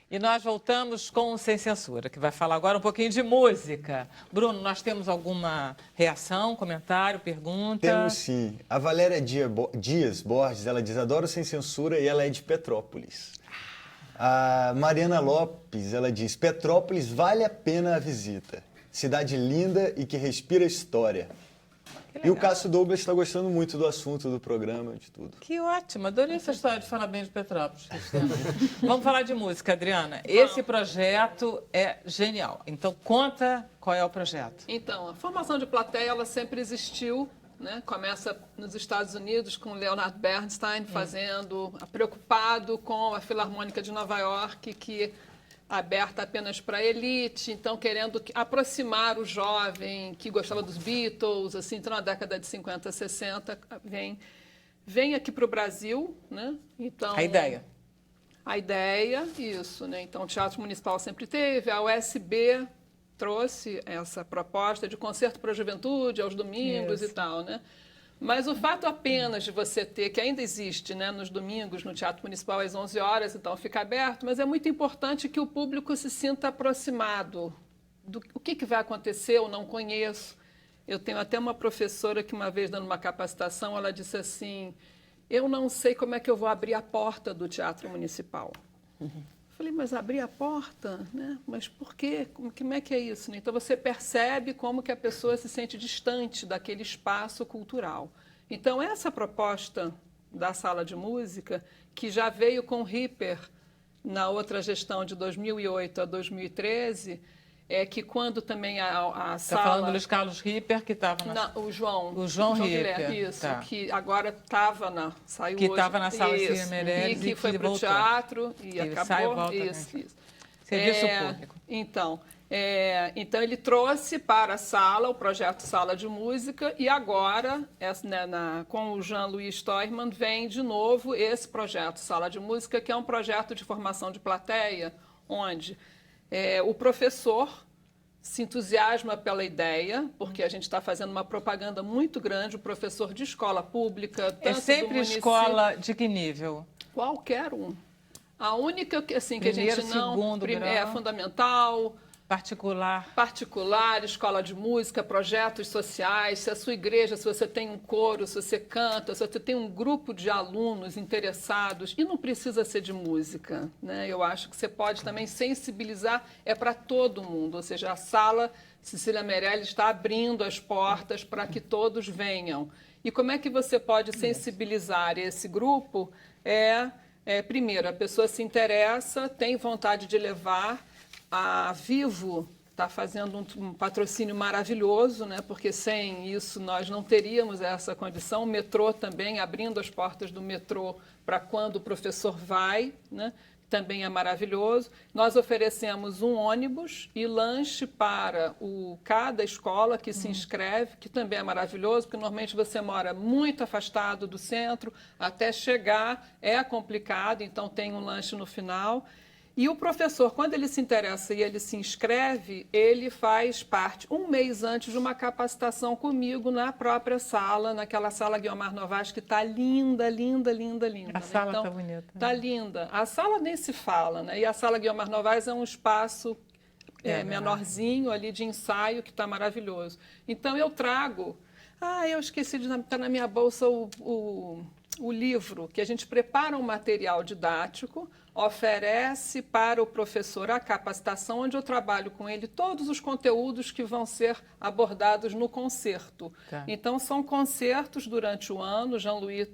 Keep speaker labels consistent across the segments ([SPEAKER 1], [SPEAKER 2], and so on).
[SPEAKER 1] E nós voltamos com o Sem Censura, que vai falar agora um pouquinho de música. Bruno, nós temos alguma reação, comentário, pergunta?
[SPEAKER 2] Temos sim. A Valéria Dias Borges, ela diz, adoro Sem Censura e ela é de Petrópolis. A Mariana Lopes, ela diz, Petrópolis vale a pena a visita. Cidade linda e que respira história. E o Cássio Douglas está gostando muito do assunto, do programa, de tudo.
[SPEAKER 1] Que ótimo, adorei essa história de falar bem de Petrópolis, Cristina. Vamos falar de música, Adriana. Esse projeto é genial. Então, conta qual é o projeto.
[SPEAKER 3] Então, a formação de plateia, ela sempre existiu, né? Começa nos Estados Unidos com Leonard Bernstein preocupado com a Filarmônica de Nova York, que aberta apenas para a elite, então querendo aproximar o jovem que gostava dos Beatles, assim, então na década de 50, 60, vem aqui para o Brasil, né? Então, a ideia, isso, né? Então o Teatro Municipal sempre teve, a USB trouxe essa proposta de concerto para a juventude aos domingos e tal, né? Mas o fato apenas de você ter, que ainda existe, né, nos domingos no Teatro Municipal às 11 horas, então fica aberto, mas é muito importante que o público se sinta aproximado do o que vai acontecer, eu não conheço. Eu tenho até uma professora que uma vez dando uma capacitação, ela disse assim, eu não sei como é que eu vou abrir a porta do Teatro Municipal. Falei, mas abrir a porta, né? Mas por quê? Como é que é isso? Então, você percebe como que a pessoa se sente distante daquele espaço cultural. Então, essa proposta da sala de música, que já veio com o Ripper na outra gestão de 2008 a 2013, é que quando também a sala...
[SPEAKER 1] Está falando do Luiz Carlos Ripper, que estava na...
[SPEAKER 3] O João
[SPEAKER 1] Ripper.
[SPEAKER 3] Guilherme, isso,
[SPEAKER 1] tá.
[SPEAKER 3] Que agora saiu
[SPEAKER 1] que
[SPEAKER 3] hoje.
[SPEAKER 1] Que estava na sala Cine Meirelles
[SPEAKER 3] e que foi para o teatro e acabou.
[SPEAKER 1] Sai e volta,
[SPEAKER 3] isso.
[SPEAKER 1] Serviço público.
[SPEAKER 3] Então ele trouxe para a sala o projeto Sala de Música e agora, com o Jean-Louis Steuermann, vem de novo esse projeto Sala de Música, que é um projeto de formação de plateia, onde o professor se entusiasma pela ideia, porque a gente está fazendo uma propaganda muito grande, o professor de escola pública... Tanto
[SPEAKER 1] sempre escola de que nível?
[SPEAKER 3] Qualquer um. A única que a gente não...
[SPEAKER 1] Segundo grau.
[SPEAKER 3] Fundamental...
[SPEAKER 1] Particular,
[SPEAKER 3] escola de música, projetos sociais, se a sua igreja, se você tem um coro, se você canta, se você tem um grupo de alunos interessados, e não precisa ser de música, né? Eu acho que você pode também sensibilizar, para todo mundo, ou seja, a sala Cecília Meirelles está abrindo as portas para que todos venham. E como é que você pode sensibilizar esse grupo? Primeiro, a pessoa se interessa, tem vontade de levar. A Vivo está fazendo um patrocínio maravilhoso, né? Porque sem isso nós não teríamos essa condição. O metrô também, abrindo as portas do metrô para quando o professor vai, né? Também é maravilhoso. Nós oferecemos um ônibus e lanche para cada escola que se inscreve, que também é maravilhoso, porque normalmente você mora muito afastado do centro, até chegar é complicado, então tem um lanche no final. E o professor, quando ele se interessa e ele se inscreve, ele faz parte, um mês antes, de uma capacitação comigo na própria sala, naquela sala Guiomar Novaes, que está linda, linda, linda, linda.
[SPEAKER 1] A sala está bonita.
[SPEAKER 3] Está linda. A sala nem se fala, né? E a sala Guiomar Novaes é um espaço menorzinho ali de ensaio, que está maravilhoso. Então, eu trago... eu esqueci de estar na minha bolsa o livro, que a gente prepara um material didático, oferece para o professor a capacitação, onde eu trabalho com ele todos os conteúdos que vão ser abordados no concerto.
[SPEAKER 1] Tá.
[SPEAKER 3] Então, são concertos durante o ano, Jean-Louis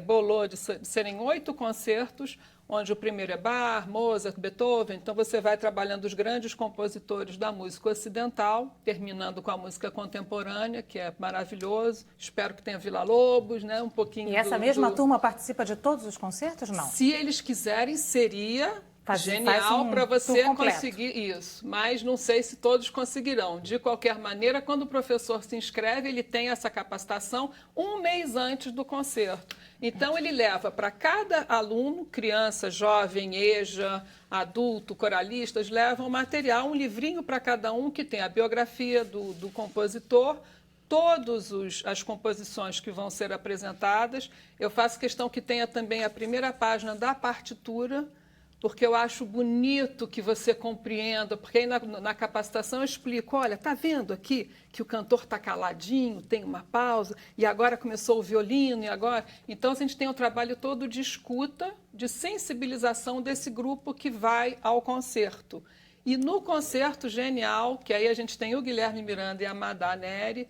[SPEAKER 3] bolou de serem 8 concertos, onde o primeiro é Bach, Mozart, Beethoven. Então, você vai trabalhando os grandes compositores da música ocidental, terminando com a música contemporânea, que é maravilhoso. Espero que tenha Villa-Lobos, né? Um pouquinho.
[SPEAKER 4] E essa mesma turma participa de todos os concertos, não?
[SPEAKER 3] Se eles quiserem, seria genial para você conseguir isso. Mas não sei se todos conseguirão. De qualquer maneira, quando o professor se inscreve, ele tem essa capacitação um mês antes do concerto. Então, ele leva para cada aluno, criança, jovem, EJA, adulto, coralistas, levam material, um livrinho para cada um, que tem a biografia do compositor, todas as composições que vão ser apresentadas. Eu faço questão que tenha também a primeira página da partitura, porque eu acho bonito que você compreenda, porque aí na capacitação eu explico, olha, tá vendo aqui que o cantor está caladinho, tem uma pausa, e agora começou o violino, e agora... Então, a gente tem um trabalho todo de escuta, de sensibilização desse grupo que vai ao concerto. E no concerto genial, que aí a gente tem o Guilherme Miranda e a Madá Neri,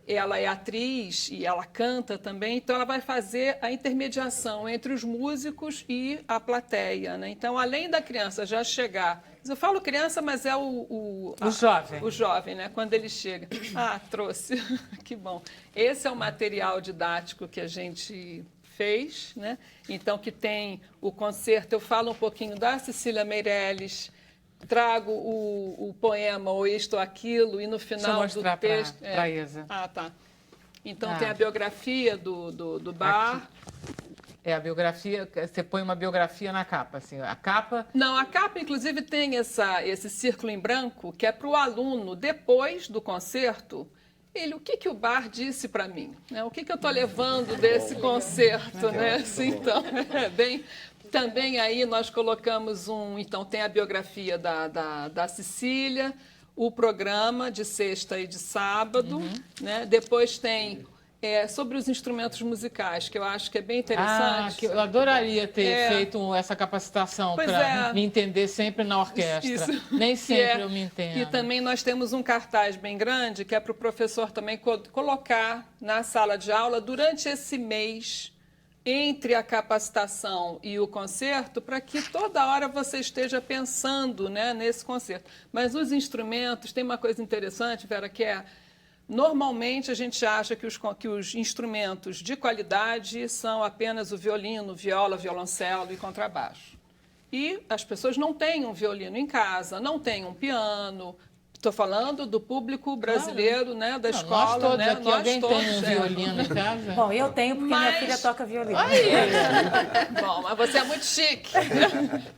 [SPEAKER 3] ela é atriz e ela canta também, então ela vai fazer a intermediação entre os músicos e a plateia, né? Então, além da criança já chegar... Eu falo criança, mas é o
[SPEAKER 1] jovem.
[SPEAKER 3] O jovem, né? Quando ele chega. Ah, trouxe. Que bom. Esse é o material didático que a gente fez, né? Então, que tem o concerto. Eu falo um pouquinho da Cecília Meirelles, trago o poema ou isto ou aquilo, e no final do texto...
[SPEAKER 1] Para Isa.
[SPEAKER 3] Ah, tá. Então, tem a biografia do Bar.
[SPEAKER 1] A biografia, você põe uma biografia na capa, assim, a capa...
[SPEAKER 3] Não, a capa, inclusive, tem esse círculo em branco, que é para o aluno, depois do concerto, o que o Bar disse para mim, né? O que eu estou levando desse concerto, né? Assim, então, bem... Também aí nós colocamos então tem a biografia da Cecília, o programa de sexta e de sábado, né? Depois tem sobre os instrumentos musicais, que eu acho que é bem interessante.
[SPEAKER 1] Que eu adoraria ter feito essa capacitação para me entender sempre na orquestra.
[SPEAKER 3] Isso.
[SPEAKER 1] Nem sempre eu me entendo.
[SPEAKER 3] E também nós temos um cartaz bem grande, que é para o professor também colocar na sala de aula durante esse mês, entre a capacitação e o concerto, para que toda hora você esteja pensando, né, nesse concerto. Mas os instrumentos, tem uma coisa interessante, Vera, que normalmente a gente acha que os instrumentos de qualidade são apenas o violino, viola, violoncelo e contrabaixo. E as pessoas não têm um violino em casa, não têm um piano. Estou falando do público brasileiro, né, da escola.
[SPEAKER 1] Nós todos
[SPEAKER 3] né?
[SPEAKER 1] aqui, alguém tem um violino em casa?
[SPEAKER 4] Bom, eu tenho, porque minha filha toca violino.
[SPEAKER 3] Bom, mas você é muito chique.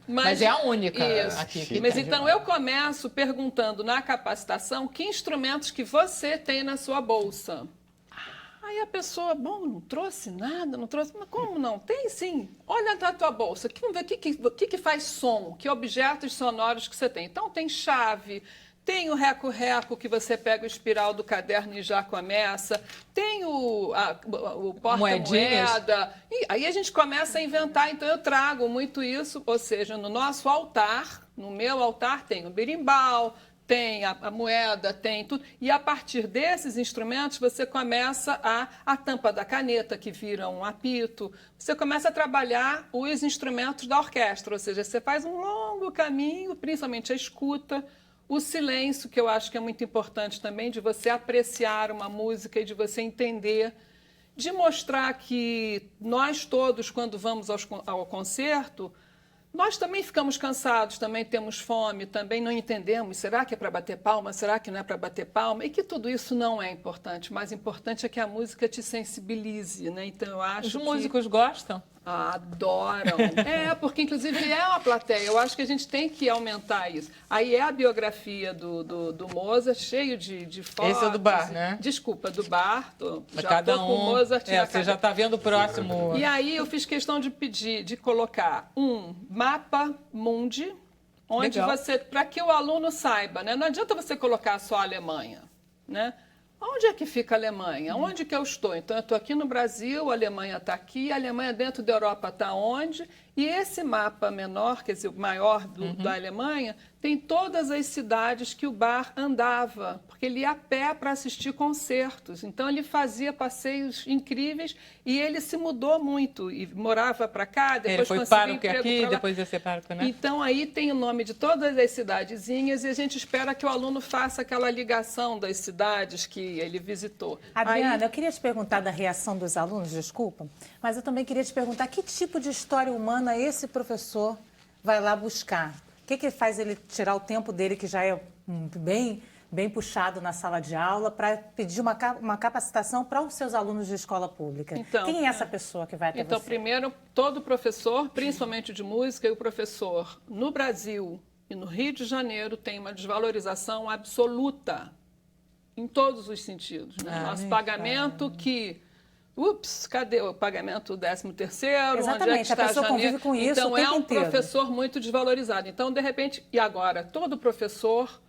[SPEAKER 1] Mas é a única
[SPEAKER 3] isso.
[SPEAKER 1] aqui.
[SPEAKER 3] Mas então eu começo perguntando na capacitação que instrumentos que você tem na sua bolsa. Aí a pessoa, não trouxe nada, não trouxe... Mas como não? Tem sim. Olha na tua bolsa, vamos ver o que faz som, que objetos sonoros que você tem. Então tem chave... Tem o reco-reco, que você pega o espiral do caderno e já começa. Tem o porta-moeda. E aí a gente começa a inventar. Então, eu trago muito isso. Ou seja, no nosso altar, no meu altar, tem o berimbau, tem a moeda, tem tudo. E a partir desses instrumentos, você começa a tampa da caneta, que vira um apito. Você começa a trabalhar os instrumentos da orquestra. Ou seja, você faz um longo caminho, principalmente a escuta, o silêncio, que eu acho que é muito importante também, de você apreciar uma música e de você entender, de mostrar que nós todos, quando vamos ao concerto, nós também ficamos cansados, também temos fome, também não entendemos, será que é para bater palma, será que não é para bater palma? E que tudo isso não é importante, o mais importante é que a música te sensibilize, né? Então, eu acho
[SPEAKER 1] Os músicos gostam?
[SPEAKER 3] Adoram. Porque inclusive é uma plateia. Eu acho que a gente tem que aumentar isso. Aí é a biografia do Mozart, cheio de fotos.
[SPEAKER 1] Esse é do Bar, né?
[SPEAKER 3] Desculpa, do Bar.
[SPEAKER 1] Já estou com o Mozart. Você já está vendo o próximo.
[SPEAKER 3] E aí eu fiz questão de pedir, de colocar um mapa mundi, onde para que o aluno saiba, né? Não adianta você colocar só a Alemanha, né? Onde é que fica a Alemanha? Onde que eu estou? Então, eu estou aqui no Brasil, a Alemanha está aqui, a Alemanha dentro da Europa está onde? E esse mapa menor, quer dizer, o maior da Alemanha, tem todas as cidades que o Bar andava, porque ele ia a pé para assistir concertos. Então, ele fazia passeios incríveis e ele se mudou muito. E morava para cá, depois
[SPEAKER 1] ele foi para o que aqui, depois ia ser para o que, né?
[SPEAKER 3] Então, aí tem o nome de todas as cidadezinhas e a gente espera que o aluno faça aquela ligação das cidades que ele visitou.
[SPEAKER 4] Adriana, eu queria te perguntar da reação dos alunos, desculpa, mas eu também queria te perguntar que tipo de história humana esse professor vai lá buscar? O que faz ele tirar o tempo dele, que já é bem puxado na sala de aula, para pedir uma capacitação para os seus alunos de escola pública?
[SPEAKER 3] Então,
[SPEAKER 4] quem é essa pessoa que vai até
[SPEAKER 3] então,
[SPEAKER 4] você?
[SPEAKER 3] Primeiro, todo professor, principalmente de música, e o professor no Brasil e no Rio de Janeiro tem uma desvalorização absoluta em todos os sentidos. Né? Nosso pagamento que ups, cadê o pagamento do 13º?
[SPEAKER 4] Exatamente,
[SPEAKER 3] onde é que está
[SPEAKER 4] a pessoa convive com isso
[SPEAKER 3] então,
[SPEAKER 4] o tempo
[SPEAKER 3] é um
[SPEAKER 4] inteiro.
[SPEAKER 3] professor muito desvalorizado. Então, de repente, e agora, todo professor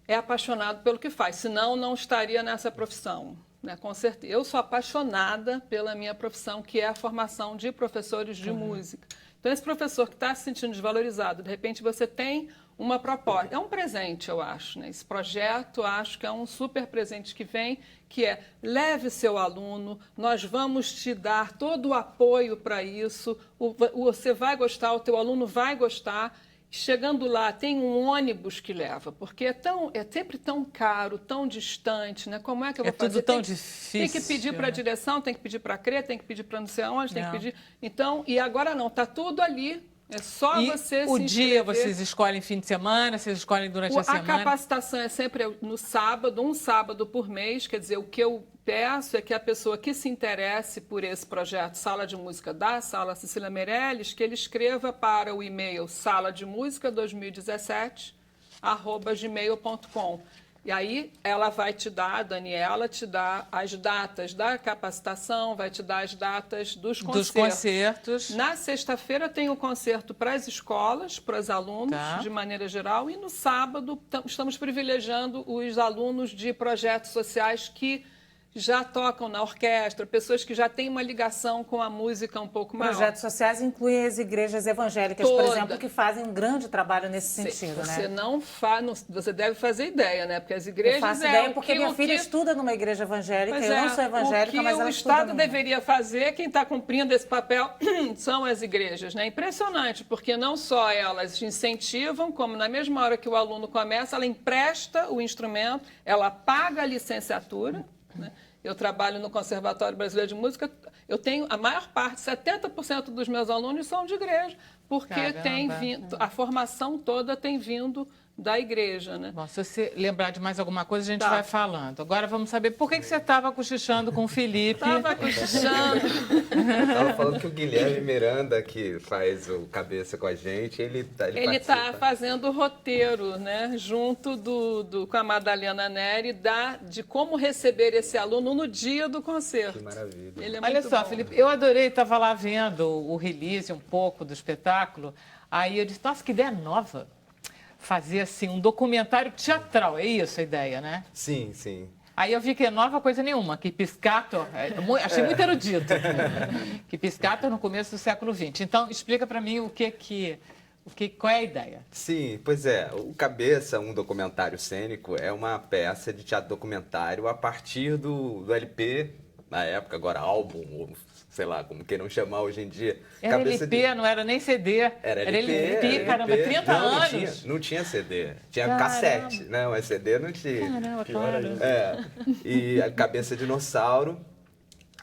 [SPEAKER 3] é apaixonado pelo que faz, senão não estaria nessa profissão. Né? Com certeza. Eu sou apaixonada pela minha profissão, que é a formação de professores de música. Então, esse professor que está se sentindo desvalorizado, de repente você tem uma proposta. É um presente, eu acho. Né? Esse projeto, acho que é um super presente que vem, que é leve seu aluno, nós vamos te dar todo o apoio para isso, você vai gostar, o teu aluno vai gostar. Chegando lá, tem um ônibus que leva, porque é sempre tão caro, tão distante, né? Como é que eu vou fazer?
[SPEAKER 1] É tudo tão difícil.
[SPEAKER 3] Tem que pedir para a direção, tem que pedir para a CRE, tem que pedir para não sei aonde, tem que pedir... Então, e agora não, está tudo ali. É só você se inscrever.
[SPEAKER 1] O dia vocês escolhem fim de semana, vocês escolhem durante a semana?
[SPEAKER 3] A capacitação é sempre no sábado, um sábado por mês. Quer dizer, o que eu peço é que a pessoa que se interesse por esse projeto Sala de Música da Sala Cecília Meirelles, que ele escreva para o e-mail salademusica2017@gmail.com. E aí ela vai te dar, a Daniela te dá as datas da capacitação, vai te dar as datas dos concertos. Na sexta-feira tem o concerto para as escolas, para os alunos, de maneira geral. E no sábado estamos privilegiando os alunos de projetos sociais que já tocam na orquestra, pessoas que já têm uma ligação com a música um pouco maior.
[SPEAKER 4] Projetos sociais incluem as igrejas evangélicas, por exemplo, que fazem um grande trabalho nesse sentido,
[SPEAKER 3] você
[SPEAKER 4] né?
[SPEAKER 3] Não faz, você deve fazer ideia, né? Porque as igrejas...
[SPEAKER 4] Eu faço ideia porque minha filha estuda numa igreja evangélica, eu não sou evangélica, mas ela estuda
[SPEAKER 3] o Estado deveria fazer, quem está cumprindo esse papel são as igrejas, né? Impressionante, porque não só elas incentivam, como na mesma hora que o aluno começa, ela empresta o instrumento, ela paga a licenciatura, né? Eu trabalho no Conservatório Brasileiro de Música, eu tenho a maior parte, 70% dos meus alunos são de igreja, porque a formação toda tem vindo da igreja, né?
[SPEAKER 1] Bom, se você lembrar de mais alguma coisa, a gente vai falando. Agora vamos saber por que você estava cochichando com o Felipe.
[SPEAKER 3] Estava cochichando.
[SPEAKER 5] Estava falando que o Guilherme Miranda, que faz o Cabeça com a gente, ele
[SPEAKER 3] está fazendo o roteiro, né? Junto com a Madalena Neri, de como receber esse aluno no dia do concerto.
[SPEAKER 5] Que maravilha.
[SPEAKER 3] Ele é
[SPEAKER 1] Olha
[SPEAKER 3] muito
[SPEAKER 1] só,
[SPEAKER 3] bom.
[SPEAKER 1] Felipe, eu adorei, estava lá vendo o release um pouco do espetáculo. Aí eu disse, nossa, que ideia nova. Fazer assim um documentário teatral, é isso a ideia, né?
[SPEAKER 5] Sim, sim.
[SPEAKER 1] Aí eu vi que é nova coisa nenhuma, que Piscator, achei muito erudito, que Piscator no começo do século XX. Então, explica para mim qual é a ideia.
[SPEAKER 5] Sim, pois é. O Cabeça, um documentário cênico, é uma peça de teatro documentário a partir do LP, na época, agora álbum, ou sei lá, como queiram chamar hoje em dia.
[SPEAKER 1] Era LP, não era nem CD.
[SPEAKER 5] Era LP,
[SPEAKER 1] caramba, 30 anos.
[SPEAKER 5] Não tinha CD, tinha cassete, né? Mas CD não tinha.
[SPEAKER 1] Caramba, claro.
[SPEAKER 5] E a Cabeça Dinossauro.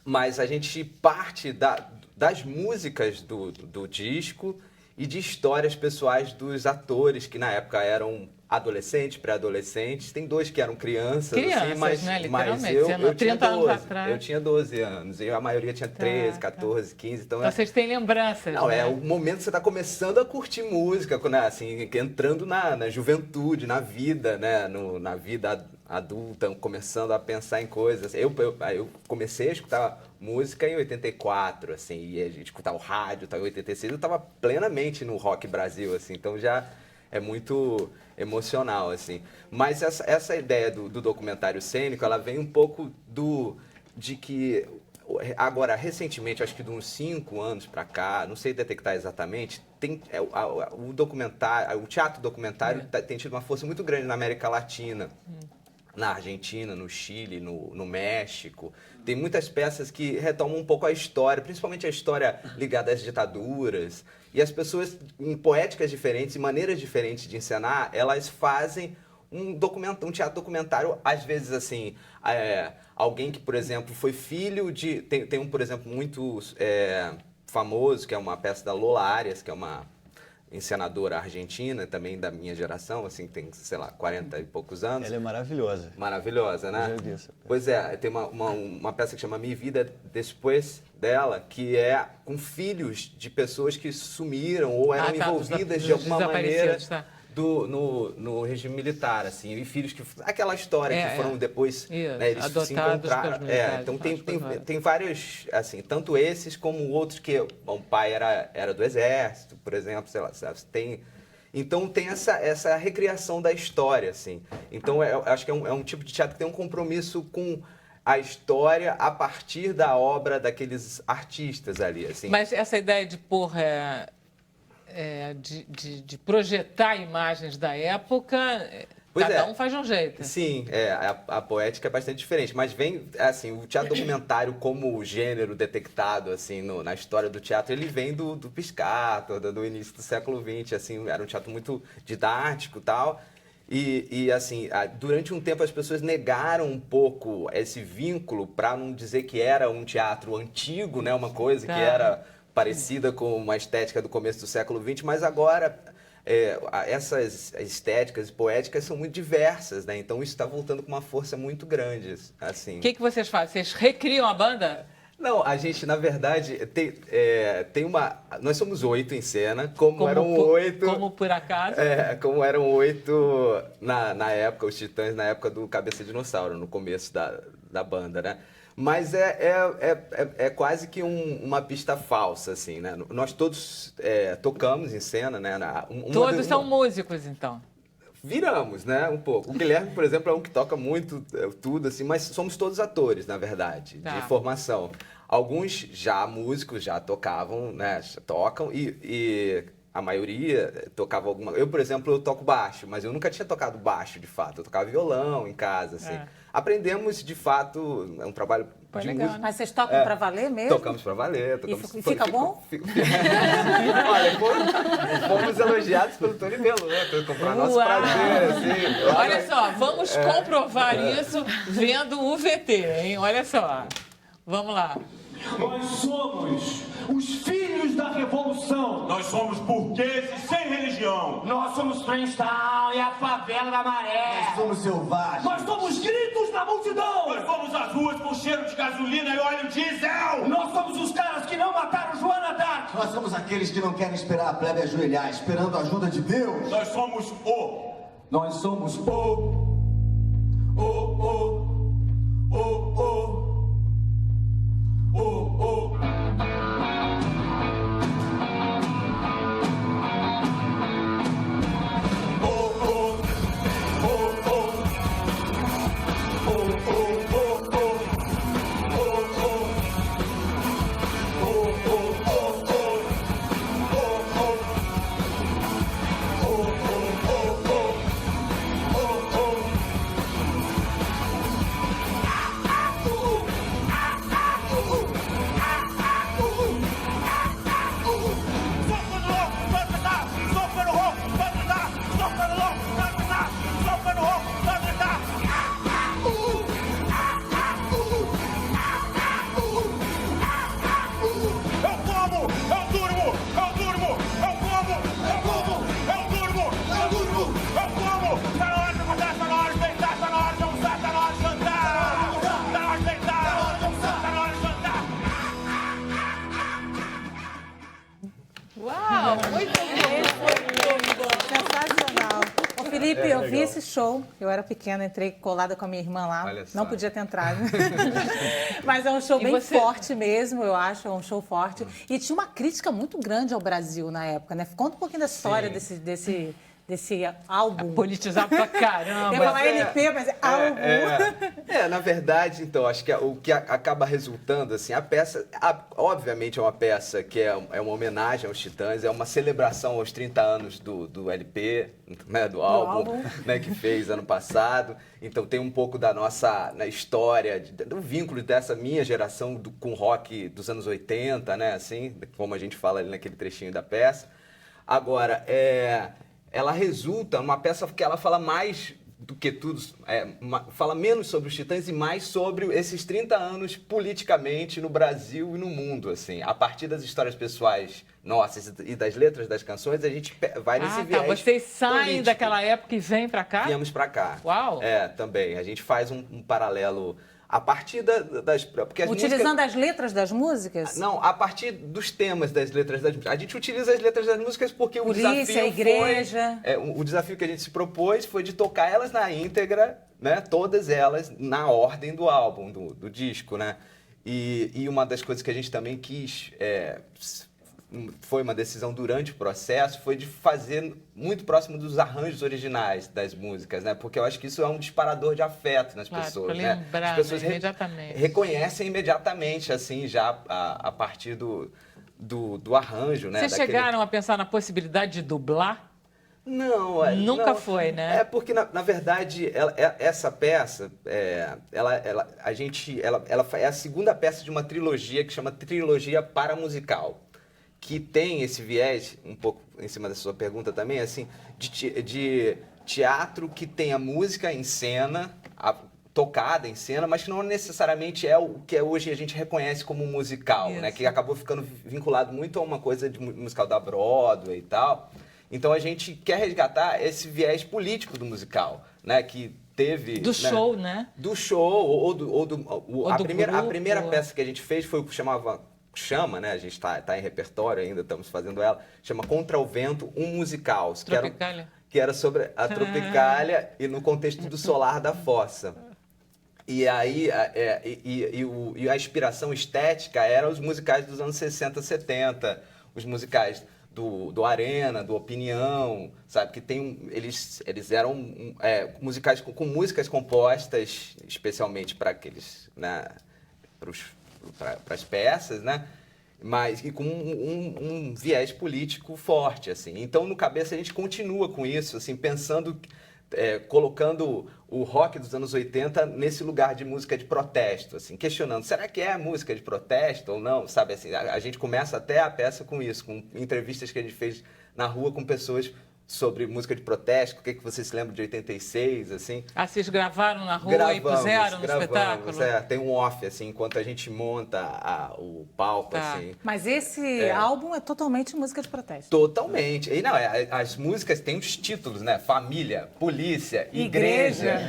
[SPEAKER 5] Mas a gente parte das músicas do disco e de histórias pessoais dos atores, que na época eram adolescentes, pré-adolescentes. Tem dois que eram crianças, assim, mas,
[SPEAKER 1] né?
[SPEAKER 5] mas
[SPEAKER 1] Literalmente.
[SPEAKER 5] eu tinha
[SPEAKER 1] 30 anos
[SPEAKER 5] 12.
[SPEAKER 1] atrás.
[SPEAKER 5] Eu tinha 12 anos. E a maioria tinha 13, 14, 15. Então,
[SPEAKER 1] vocês têm lembranças,
[SPEAKER 5] não,
[SPEAKER 1] né?
[SPEAKER 5] é o momento que você está começando a curtir música, né? Assim, entrando na juventude, na vida, né? Na vida adulta, começando a pensar em coisas. Eu comecei a escutar música em 84, assim, e a gente escutava o rádio, em 86, eu estava plenamente no Rock Brasil, assim, então já é muito emocional, assim. Mas essa ideia do documentário cênico, ela vem um pouco de que, agora, recentemente, acho que de uns 5 anos para cá, não sei detectar exatamente, o documentário, o teatro documentário tem tido uma força muito grande na América Latina. Na Argentina, no Chile, no México. Tem muitas peças que retomam um pouco a história, principalmente a história ligada às ditaduras. E as pessoas, em poéticas diferentes e maneiras diferentes de encenar, elas fazem um teatro documentário, às vezes assim, alguém que, por exemplo, foi filho de... Tem um, por exemplo, muito famoso, que é uma peça da Lola Arias, que é uma encenadora argentina, também da minha geração, assim, tem, sei lá, 40 e poucos anos.
[SPEAKER 2] Ela é maravilhosa.
[SPEAKER 5] Maravilhosa, né?
[SPEAKER 2] Eu já vi essa peça.
[SPEAKER 5] Pois é, tem uma peça que chama Mi Vida Después dela, que é com filhos de pessoas que sumiram ou eram envolvidas de alguma maneira no regime militar, assim, e filhos que... Aquela história que foram depois, né, eles se encontraram. Então tem vários, assim, tanto esses como outros que o pai era do exército, por exemplo, sei lá, tem... Então tem essa recriação da história, assim. Então eu acho que é um tipo de teatro que tem um compromisso com a história a partir da obra daqueles artistas ali, assim.
[SPEAKER 1] Mas essa ideia de pôr... de projetar imagens da época, cada um faz de um jeito.
[SPEAKER 5] Sim, a poética é bastante diferente, mas vem, assim, o teatro documentário como gênero detectado, assim, na história do teatro, ele vem do Piscator, do início do século XX, assim, era um teatro muito didático e tal, e assim, durante um tempo as pessoas negaram um pouco esse vínculo para não dizer que era um teatro antigo, né, uma coisa que era... parecida com uma estética do começo do século XX, mas agora essas estéticas poéticas são muito diversas, né? Então isso está voltando com uma força muito grande, assim.
[SPEAKER 1] O que vocês fazem? Vocês recriam a banda?
[SPEAKER 5] Não, a gente, na verdade, tem uma... Nós somos 8 em cena, como eram 8...
[SPEAKER 1] Como por acaso?
[SPEAKER 5] Como eram 8 na época, os Titãs, na época do Cabeça Dinossauro, no começo da banda, né? Mas é quase que uma pista falsa, assim, né? Nós todos tocamos em cena, né?
[SPEAKER 1] Todos são músicos, então?
[SPEAKER 5] Viramos, né? Um pouco. O Guilherme, por exemplo, é um que toca muito tudo, assim, mas somos todos atores, na verdade, de formação. Alguns já músicos, já tocavam, né? Já tocam e a maioria tocava alguma... Eu, por exemplo, eu toco baixo, mas eu nunca tinha tocado baixo, de fato. Eu tocava violão em casa, assim. Aprendemos, de fato, é um trabalho de música.
[SPEAKER 4] Mas vocês tocam pra valer mesmo?
[SPEAKER 5] Tocamos pra valer.
[SPEAKER 4] E fica bom?
[SPEAKER 5] Olha, fomos elogiados pelo Tony Belo, né? Para nosso prazer, assim.
[SPEAKER 1] Olha só, vamos comprovar isso vendo o VT, hein? Olha só. Vamos lá.
[SPEAKER 6] Nós somos os filhos da revolução.
[SPEAKER 7] Nós somos burgueses sem religião.
[SPEAKER 6] Nós somos Flintstone e a favela da Maré.
[SPEAKER 8] Nós somos selvagens.
[SPEAKER 6] Nós somos gritos da multidão.
[SPEAKER 7] Nós fomos às ruas com cheiro de gasolina e óleo diesel.
[SPEAKER 6] Nós somos os caras que não mataram Joana d'Arc.
[SPEAKER 8] Nós somos aqueles que não querem esperar a plebe ajoelhar, esperando a ajuda de Deus.
[SPEAKER 7] Nós somos o.
[SPEAKER 6] Nós somos o.
[SPEAKER 1] Uau, muito bom.
[SPEAKER 4] Sensacional. Ô, Felipe, eu vi esse show. Eu era pequena, entrei colada com a minha irmã lá.
[SPEAKER 5] Olha só.
[SPEAKER 4] Não podia ter entrado. Mas é um show bem forte mesmo, eu acho. É um show forte. E tinha uma crítica muito grande ao Brasil na época, né? Conta um pouquinho da história desse álbum.
[SPEAKER 1] Politizado pra caramba.
[SPEAKER 4] Eu ia falar LP, mas é álbum.
[SPEAKER 5] Na verdade, então, acho que o que acaba resultando, assim, a peça, obviamente é uma peça que é uma homenagem aos Titãs, é uma celebração aos 30 anos do LP, né, do álbum. Né, que fez ano passado. Então tem um pouco da nossa história, do vínculo dessa minha geração com rock dos anos 80, né, assim, como a gente fala ali naquele trechinho da peça. Agora, ela resulta numa peça que ela fala mais do que tudo, fala menos sobre os Titãs e mais sobre esses 30 anos politicamente no Brasil e no mundo, assim. A partir das histórias pessoais nossas e das letras das canções, a gente vai nesse viés
[SPEAKER 1] Vocês saem
[SPEAKER 5] político.
[SPEAKER 1] daquela época e vêm pra cá?
[SPEAKER 5] Viemos pra cá.
[SPEAKER 1] Uau!
[SPEAKER 5] Também. A gente faz um paralelo A partir porque as
[SPEAKER 4] Utilizando
[SPEAKER 5] músicas,
[SPEAKER 4] as letras das músicas?
[SPEAKER 5] não, a partir dos temas das letras das músicas. A gente utiliza as letras das músicas porque
[SPEAKER 4] Polícia,
[SPEAKER 5] o desafio
[SPEAKER 4] igreja.
[SPEAKER 5] o desafio que a gente se propôs foi de tocar elas na íntegra, né? Todas elas na ordem do álbum, do disco, né? E uma das coisas que a gente também quis, foi uma decisão durante o processo, foi de fazer muito próximo dos arranjos originais das músicas, né? Porque eu acho que isso é um disparador de afeto nas
[SPEAKER 1] Claro,
[SPEAKER 5] pessoas,
[SPEAKER 1] pra
[SPEAKER 5] né?
[SPEAKER 1] lembrar,
[SPEAKER 5] As pessoas
[SPEAKER 1] né? Imediatamente.
[SPEAKER 5] reconhecem imediatamente, assim, já a partir do arranjo, né?
[SPEAKER 1] Vocês chegaram a pensar na possibilidade de dublar?
[SPEAKER 5] Não,
[SPEAKER 1] Nunca
[SPEAKER 5] não.
[SPEAKER 1] foi, né?
[SPEAKER 5] É porque, na verdade, essa peça, ela é a segunda peça de uma trilogia que chama Trilogia Paramusical, que tem esse viés, um pouco em cima da sua pergunta também, assim, de teatro que tem a música em cena, tocada em cena, mas que não necessariamente é o que hoje a gente reconhece como musical, né? Que acabou ficando vinculado muito a uma coisa de musical da Broadway e tal. Então a gente quer resgatar esse viés político do musical, né? Que teve...
[SPEAKER 1] Do show, né?
[SPEAKER 5] Do show, a
[SPEAKER 1] grupo.
[SPEAKER 5] primeira peça que a gente fez foi o que chama, né? A gente tá em repertório ainda, estamos fazendo ela, chama Contra o Vento, um musical.
[SPEAKER 1] Tropicália.
[SPEAKER 5] Que era sobre a Tropicália e no contexto do Solar da Fossa. E aí, a inspiração estética era os musicais dos anos 60, 70, os musicais do Arena, do Opinião, sabe? Que eles eram musicais com músicas compostas especialmente para aqueles, né? Para as peças, né? Mas e com um viés político forte, assim. Então, no Cabeça, a gente continua com isso, assim, pensando, colocando o rock dos anos 80 nesse lugar de música de protesto, assim, questionando, será que é música de protesto ou não? Sabe, assim, a gente começa até a peça com isso, com entrevistas que a gente fez na rua com pessoas sobre música de protesto, o que vocês se lembram de 86, assim?
[SPEAKER 1] Ah, vocês gravaram na rua e puseram no espetáculo?
[SPEAKER 5] Tem um off, assim, enquanto a gente monta o palco, assim.
[SPEAKER 4] Mas esse álbum é totalmente música de protesto.
[SPEAKER 5] Totalmente. E não, as músicas têm os títulos, né? Família, polícia, igreja,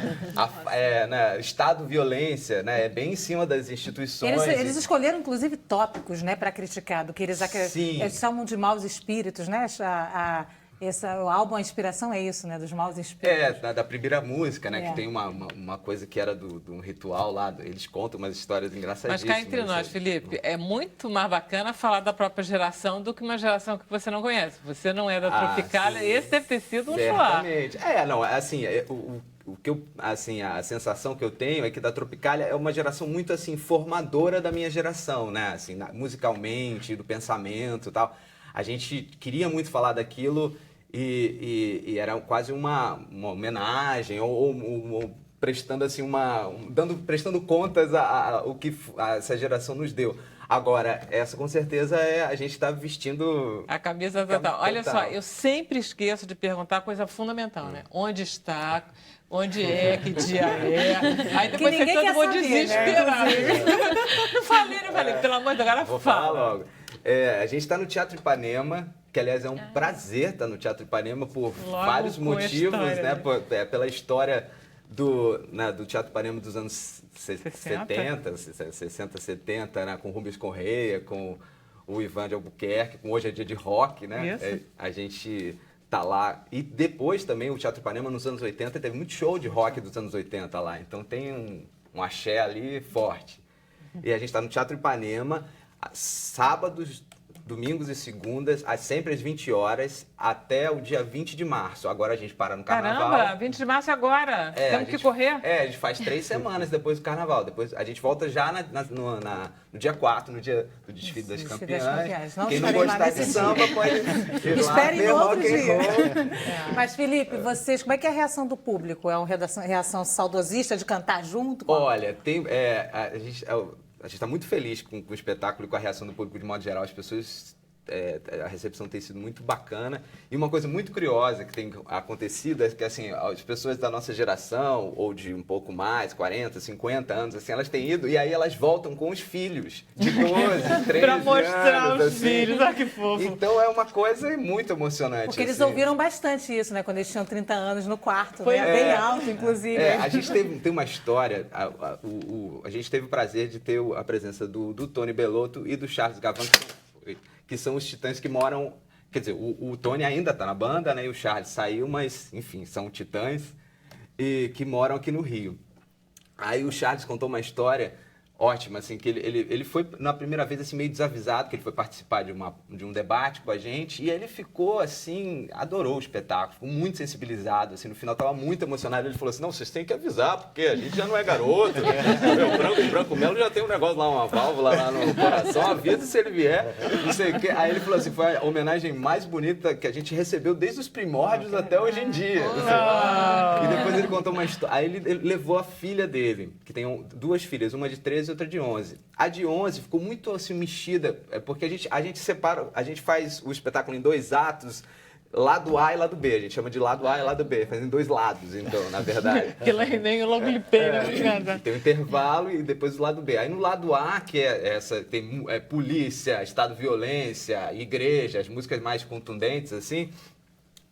[SPEAKER 5] né? Estado, violência, né? É bem em cima das instituições.
[SPEAKER 4] Eles escolheram, inclusive, tópicos, né, para criticar, do que eles chamam de maus espíritos, né? O álbum, a inspiração é isso, né? Dos maus espíritos.
[SPEAKER 5] Da primeira música, né? Que tem uma coisa que era de um ritual lá. Eles contam umas histórias engraçadíssimas.
[SPEAKER 1] Mas cá entre nós, Felipe, é muito mais bacana falar da própria geração do que uma geração que você não conhece. Você não é da Tropicália, esse deve ter sido um suar.
[SPEAKER 5] Certamente. Não, assim, a sensação que eu tenho é que da Tropicália é uma geração muito, assim, formadora da minha geração, né? Assim, musicalmente, do pensamento e tal. A gente queria muito falar daquilo e era quase uma homenagem ou prestando assim prestando contas o que essa geração nos deu. Agora, essa com certeza a gente está vestindo
[SPEAKER 1] a camisa total. Olha só, eu sempre esqueço de perguntar a coisa fundamental, né? Onde está? Onde é? Que dia é? Aí depois
[SPEAKER 4] que ninguém
[SPEAKER 1] todo mundo
[SPEAKER 4] saber,
[SPEAKER 1] desesperado.
[SPEAKER 4] Né?
[SPEAKER 1] Não falei, pelo amor de Deus, agora
[SPEAKER 5] Vou
[SPEAKER 1] fala.
[SPEAKER 5] falar logo. A gente está no Teatro Ipanema, que aliás é um prazer estar no Teatro Ipanema por vários motivos, né? Pela história do Teatro Ipanema dos anos 60, 70, né? Com Rubens Correia, com o Ivan de Albuquerque, com Hoje é Dia de Rock, né? A gente tá lá. E depois também o Teatro Ipanema nos anos 80 teve muito show de rock dos anos 80 lá. Então tem um axé ali forte. E a gente está no Teatro Ipanema, sábados, domingos e segundas, sempre às 20 horas, até o dia 20 de março. Agora a gente para no Carnaval.
[SPEAKER 1] Caramba, 20 de março agora. Temos que correr.
[SPEAKER 5] A gente faz 3 semanas depois do Carnaval. Depois a gente volta já no dia 4, no dia do desfile das campeãs. Quem não gostar de samba pode ir
[SPEAKER 4] Esperem no outro dia.
[SPEAKER 5] Mas,
[SPEAKER 4] Felipe, vocês, como é que é a reação do público? É uma reação saudosista de cantar junto?
[SPEAKER 5] Olha, a gente está muito feliz com o espetáculo e com a reação do público de modo geral. As pessoas a recepção tem sido muito bacana. E uma coisa muito curiosa que tem acontecido é que, assim, as pessoas da nossa geração, ou de um pouco mais, 40, 50 anos, assim, elas têm ido e aí elas voltam com os filhos de 12, 13
[SPEAKER 1] Pra mostrar
[SPEAKER 5] anos,
[SPEAKER 1] os
[SPEAKER 5] assim.
[SPEAKER 1] filhos, olha que fofo.
[SPEAKER 5] Então é uma coisa muito emocionante.
[SPEAKER 4] Porque eles
[SPEAKER 5] assim.
[SPEAKER 4] ouviram bastante isso, né? Quando eles tinham 30 anos no quarto,
[SPEAKER 1] Pois
[SPEAKER 4] né?
[SPEAKER 1] é.
[SPEAKER 4] Bem alto, inclusive.
[SPEAKER 5] A gente tem uma história, a gente teve o prazer de ter a presença do Tony Bellotto e do Charles Gavan, que são os titãs que moram... Quer dizer, o Tony ainda está na banda, né? E o Charles saiu, mas, enfim, são titãs e que moram aqui no Rio. Aí o Charles contou uma história ótima, assim, que ele foi, na primeira vez, assim, meio desavisado, que ele foi participar de um debate com a gente, e ele ficou, assim, adorou o espetáculo, ficou muito sensibilizado, assim, no final estava muito emocionado, ele falou assim, não, vocês têm que avisar, porque a gente já não é garoto, o Branco Melo já tem um negócio lá, uma válvula lá no coração, avisa se ele vier, não sei o quê. Aí ele falou assim, foi a homenagem mais bonita que a gente recebeu desde os primórdios até hoje em dia. Assim. E depois ele contou uma história, aí ele levou a filha dele, que tem duas filhas, uma de 13 e outra de 11. A de 11 ficou muito assim mexida, porque a gente separa, a gente faz o espetáculo em 2 atos, lado A e lado B. A gente chama de lado A e lado B, fazendo 2 lados, então, na verdade.
[SPEAKER 1] Que lá nem eu logo lipei, né? Obrigada.
[SPEAKER 5] Tem um intervalo e depois o lado B. Aí no lado A, que tem polícia, estado de violência, igreja, as músicas mais contundentes, assim,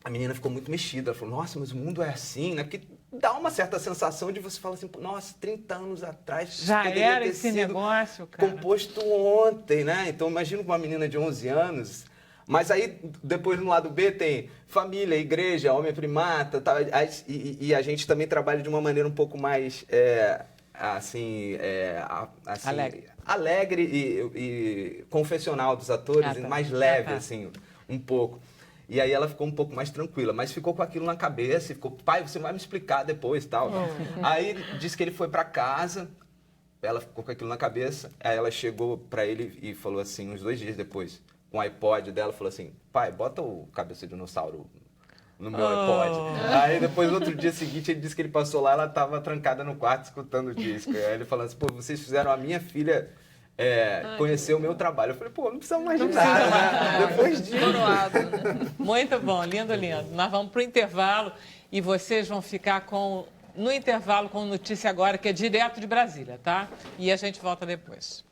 [SPEAKER 5] a menina ficou muito mexida. Ela falou, nossa, mas o mundo é assim, né? Porque dá uma certa sensação de você falar assim, nossa, 30 anos atrás...
[SPEAKER 1] Já
[SPEAKER 5] poderia
[SPEAKER 1] era
[SPEAKER 5] ter
[SPEAKER 1] esse
[SPEAKER 5] sido
[SPEAKER 1] negócio, cara.
[SPEAKER 5] composto ontem, né? Então, imagina uma menina de 11 anos... Mas aí, depois no lado B tem família, igreja, homem primata, tal, e a gente também trabalha de uma maneira um pouco mais, alegre e confessional dos atores,
[SPEAKER 1] tá.
[SPEAKER 5] mais leve,
[SPEAKER 1] tá.
[SPEAKER 5] assim, um pouco. E aí ela ficou um pouco mais tranquila, mas ficou com aquilo na cabeça, e ficou, pai, você vai me explicar depois, tal. Aí disse que ele foi para casa, ela ficou com aquilo na cabeça, aí ela chegou para ele e falou assim, uns 2 dias depois, com o iPod dela, falou assim, pai, bota o Cabeça de Dinossauro no meu iPod. Aí depois, no outro dia seguinte, ele disse que ele passou lá, ela estava trancada no quarto escutando o disco. Aí ele falando assim, pô, vocês fizeram a minha filha conhecer o meu trabalho. Eu falei, pô, não precisa mais de nada, né? Depois disso.
[SPEAKER 1] Muito bom, lindo, lindo. Nós vamos para o intervalo e vocês vão ficar no intervalo com notícia agora, que é direto de Brasília, tá? E a gente volta depois.